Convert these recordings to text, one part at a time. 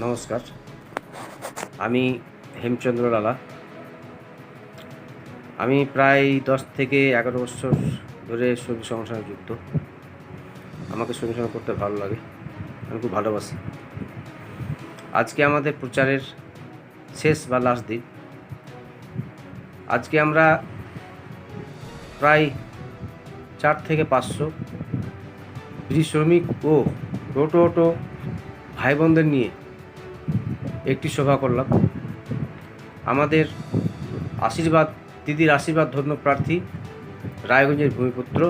নমস্কার, আমি হেমচন্দ্র লালা। আমি প্রায় 10 থেকে 11 বছর ধরে সঙ্গীত সংগঠনে যুক্ত। আমাকে সঙ্গীত সংগঠন করতে ভালো লাগে, আমি খুব ভালোবাসি। আজকে আমাদের প্রচারের শেষ বা লাস্ট দিন। আজকে আমরা প্রায় 4 থেকে 500 বিড়ি শ্রমিক ও টোটো ভাই বোনদের নিয়ে একটি সভা করলাম। আমাদের দিদির আশীর্বাদ ধন্য প্রার্থী রায়গঞ্জের ভূমিপুত্র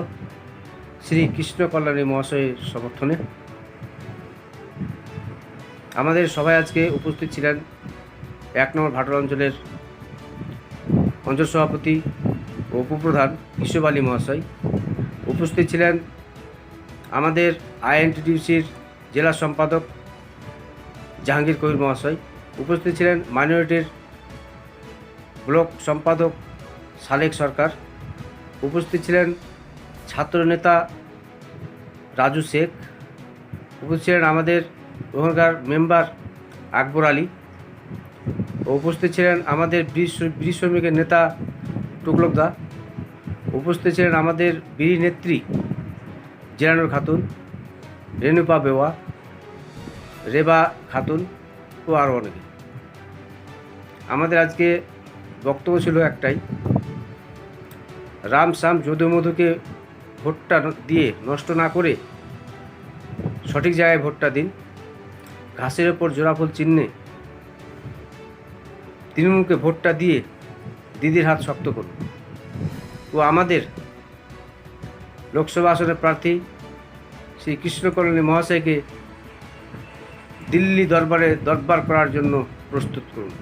শ্রী কৃষ্ণ কল্যাণী মহাশয়ের সমর্থনে আমাদের সভায় আজকে উপস্থিত ছিলেন 1 নম্বর ভাটোর অঞ্চলের অঞ্চল সভাপতি ও উপপ্রধান ঈশ্বর আলী মহাশয়। উপস্থিত ছিলেন আমাদের আইএনটিটিউসির জেলা সম্পাদক জাহাঙ্গীর কবির মহাশয়। উপস্থিত ছিলেন মাইনরিটির ব্লক সম্পাদক সালেক সরকার। উপস্থিত ছিলেন ছাত্রনেতা রাজু শেখ। উপস্থিত ছিলেন আমাদের ওখানকার মেম্বার আকবর আলী। উপস্থিত ছিলেন আমাদের বিড়ি শ্রমিকের নেতা টুকলক দা। উপস্থিত ছিলেন আমাদের বিড়ি নেত্রী জেরানুর খাতুন, রেনুপা বেওয়া, রেবা খাতুন ও আরও অনেকে। আমাদের আজকে বক্তব্য ছিল একটাই, রাম শ্যাম যদুমধুকে ভোটটা দিয়ে নষ্ট না করে সঠিক জায়গায় ভোটটা দিন। ঘাসের ওপর জোড়াফুল চিহ্নে তৃণমূলকে ভোটটা দিয়ে দিদির হাত শক্ত করুন ও আমাদের লোকসভা আসনের প্রার্থী শ্রী কৃষ্ণ কল্যাণী মহাশয়কে দিল্লি দরবার করার জন্য প্রস্তুত করুন।